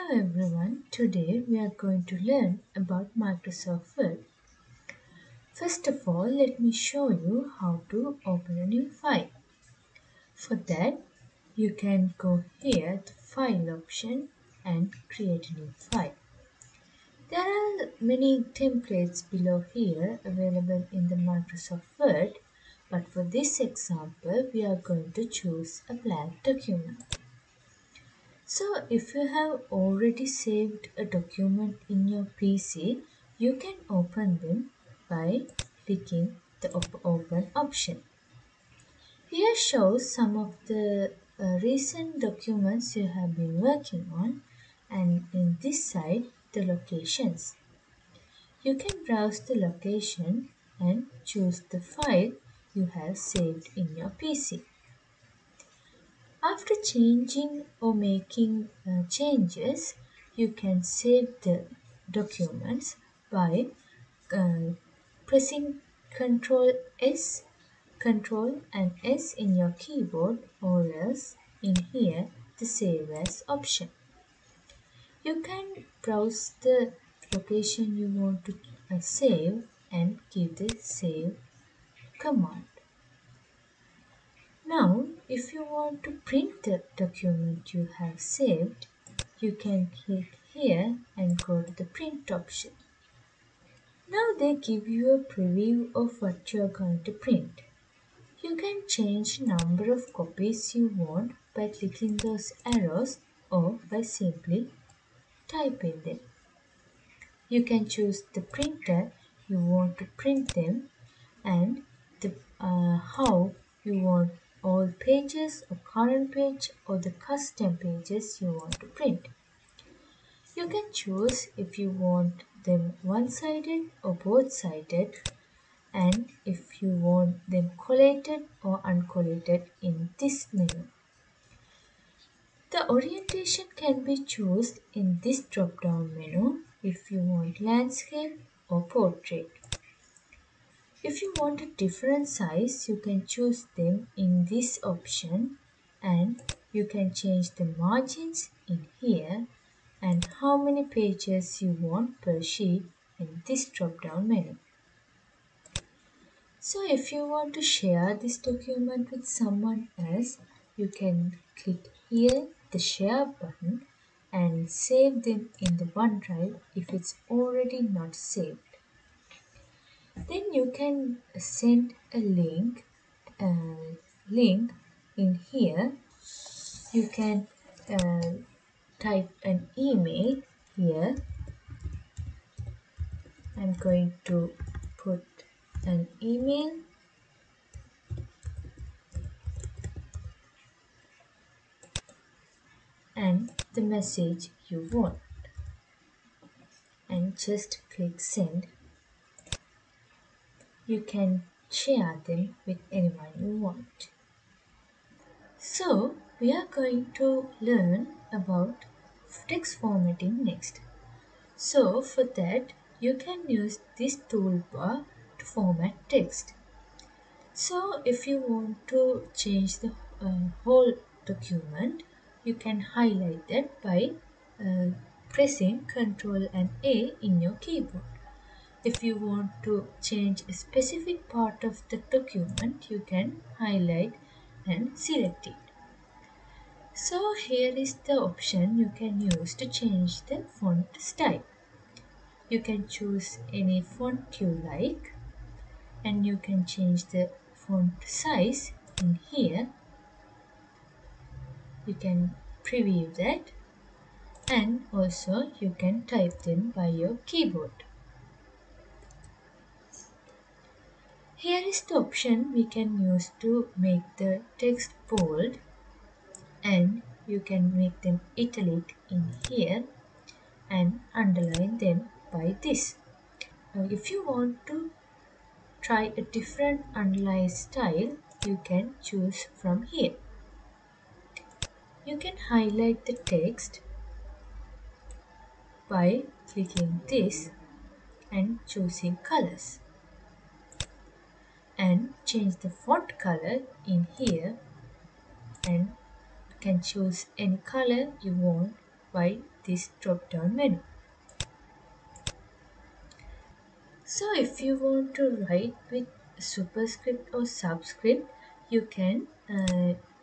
Hello everyone, today we are going to learn about Microsoft Word. First of all, let me show you how to open a new file. For that, you can go here to File option and create a new file. There are many templates below here available in the Microsoft Word, but for this example, we are going to choose a blank document. So if you have already saved a document in your PC, you can open them by clicking the Open option. Here shows some of the recent documents you have been working on, and in this side the locations. You can browse the location and choose the file you have saved in your PC. After changing or making changes, you can save the documents by uh, pressing Ctrl and S in your keyboard, or else in here the Save As option. You can browse the location you want to save and give the Save command. Now, if you want to print the document you have saved, you can click here and go to the print option. Now they give you a preview of what you are going to print. You can change number of copies you want by clicking those arrows or by simply typing them. You can choose the printer you want to print them and how you want all pages or current page or the custom pages you want to print. You can choose if you want them one-sided or both-sided, and if you want them collated or uncollated in this menu. The orientation can be chosen in this drop-down menu if you want landscape or portrait. If you want a different size, you can choose them in this option, and you can change the margins in here and how many pages you want per sheet in this drop-down menu. So if you want to share this document with someone else, you can click here the share button and save them in the OneDrive if it's already not saved. Then you can send a link in here. You can type an email here. I'm going to put an email and the message you want, and just click send. You can share them with anyone you want. So we are going to learn about text formatting next. So for that, you can use this toolbar to format text. So if you want to change the whole document, you can highlight that by uh, pressing Ctrl and A in your keyboard. If you want to change a specific part of the document, you can highlight and select it. So here is the option you can use to change the font style. You can choose any font you like, and you can change the font size in here. You can preview that, and also you can type them by your keyboard. Here is the option we can use to make the text bold, and you can make them italic in here and underline them by this. Now if you want to try a different underline style, you can choose from here. You can highlight the text by clicking this and choosing colors, and change the font color in here, and you can choose any color you want by this drop down menu. So if you want to write with superscript or subscript, you can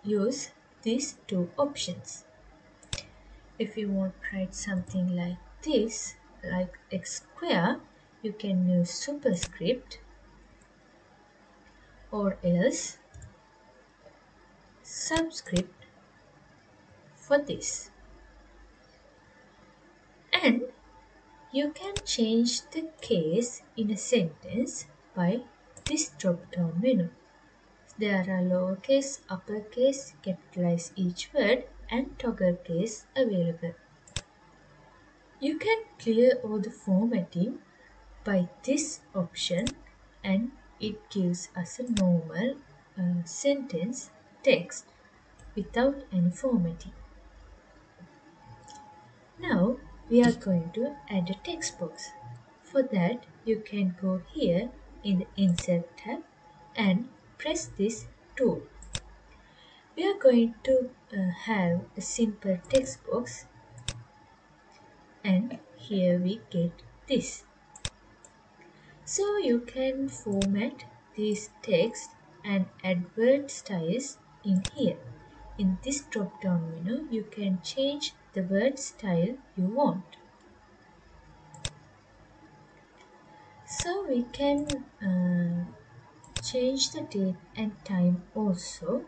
use these two options. If you want to write something like this, like x square, you can use superscript or else subscript for this. And you can change the case in a sentence by this drop down menu. There are lowercase, uppercase, capitalize each word, and toggle case available. You can clear all the formatting by this option, and it gives us a normal sentence text without any formatting. Now we are going to add a text box. For that, you can go here in the Insert tab and press this tool. We are going to have a simple text box, and here we get this. So you can format this text and add word styles in here. In this drop down menu, you can change the word style you want. So we can change the date and time also.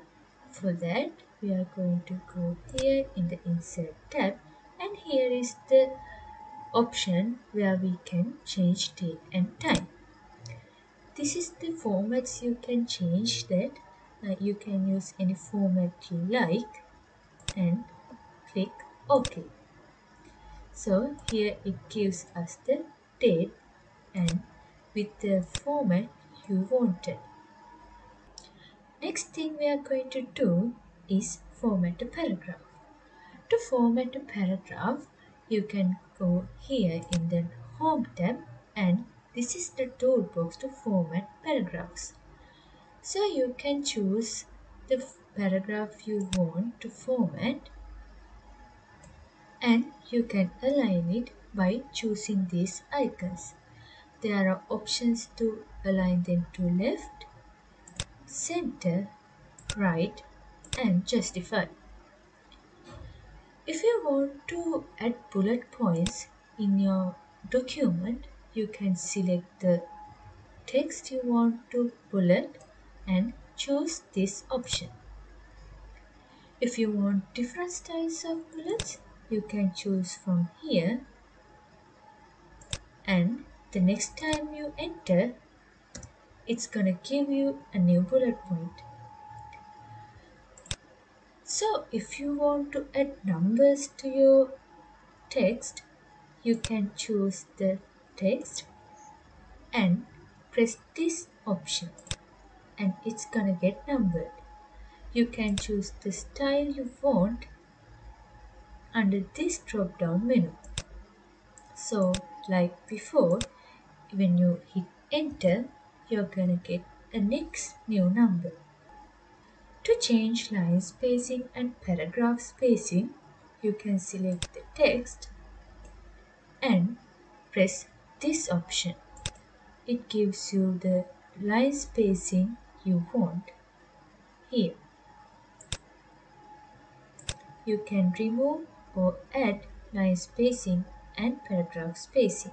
For that, we are going to go here in the Insert tab, and here is the option where we can change date and time. This is the formats you can change that. You can use any format you like and click OK. So here it gives us the date and with the format you wanted. Next thing we are going to do is format a paragraph. To format a paragraph, you can go here in the Home tab, and this is the toolbox to format paragraphs. So you can choose the paragraph you want to format, and you can align it by choosing these icons. There are options to align them to left, center, right, and justify. If you want to add bullet points in your document, you can select the text you want to bullet and choose this option. If you want different styles of bullets, you can choose from here, and the next time you enter, it's gonna give you a new bullet point. So if you want to add numbers to your text, you can choose the text and press this option, and it's gonna get numbered. You can choose the style you want under this drop down menu. So like before, when you hit enter, you're gonna get a next new number. To change line spacing and paragraph spacing, you can select the text and press this option. It gives you the line spacing you want here. You can remove or add line spacing and paragraph spacing.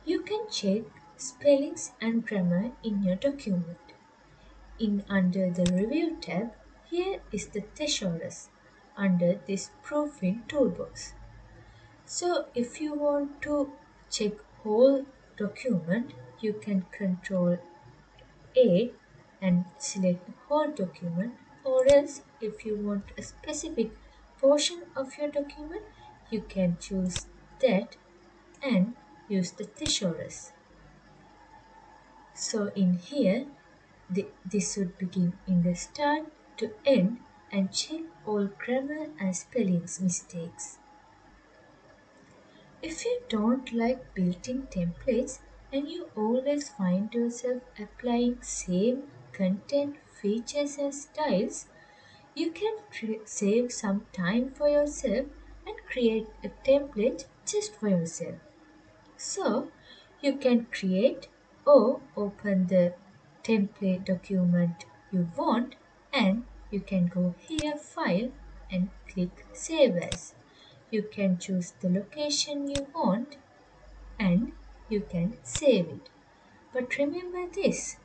You can check spellings and grammar in your document. Under the Review tab, here is the thesaurus under this proofing toolbox. So if you want to check whole document, you can Control A and select whole document, or else if you want a specific portion of your document, you can choose that and use the thesaurus. So in here, this should begin in the start to end and check all grammar and spellings mistakes. If you don't like built-in templates and you always find yourself applying same content, features and styles, You can save some time for yourself and create a template just for yourself. So you can create or open the template document you want, and you can go here file and click save as. You can choose the location you want and you can save it. But remember this,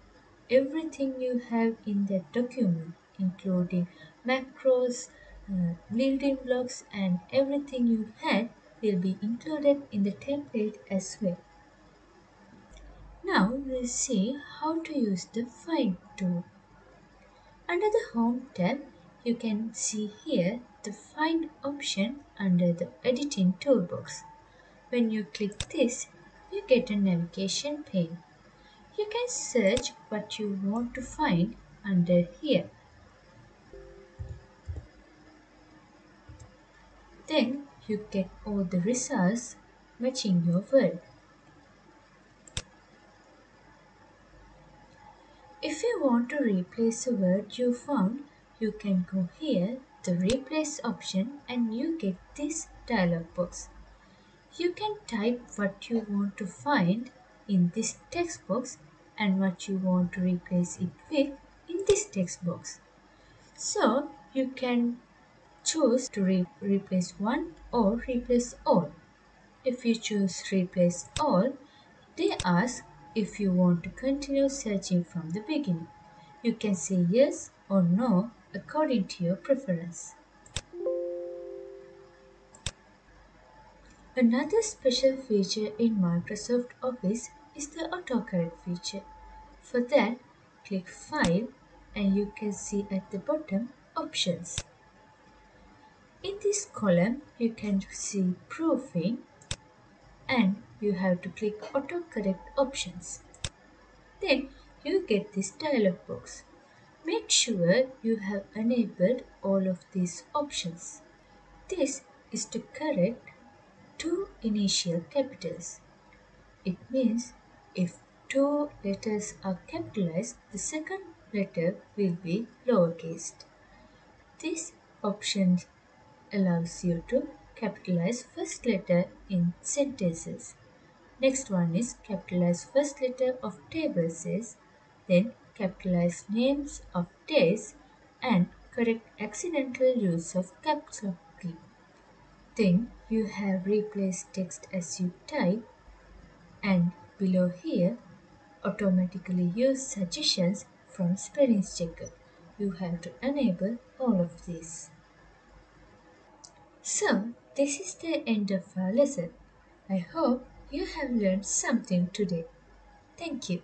everything you have in that document, including macros, building blocks, and everything you had, will be included in the template as well. Now we'll see how to use the Find tool. Under the Home tab, you can see here the Find option under the Editing toolbox. When you click this, you get a navigation pane. You can search what you want to find under here. Then you get all the results matching your word. If you want to replace a word you found, you can go here, the replace option, and you get this dialog box. You can type what you want to find in this text box and what you want to replace it with in this text box. So you can choose to replace one or replace all. If you choose replace all, they ask if you want to continue searching from the beginning. You can say yes or no according to your preference. Another special feature in Microsoft Office is the autocorrect feature. For that, click File and you can see at the bottom Options. In this column, you can see Proofing and you have to click Autocorrect Options. Then you get this dialog box. Make sure you have enabled all of these options. This is to correct two initial capitals. It means if two letters are capitalized, the second letter will be lowercase. This option allows you to capitalize first letter in sentences. Next one is capitalize first letter of table says, then capitalize names of days and correct accidental use of caps lock key. Then you have replaced text as you type, and below here automatically use suggestions from spelling checker. You have to enable all of these. So this is the end of our lesson. I hope you have learned something today. Thank you.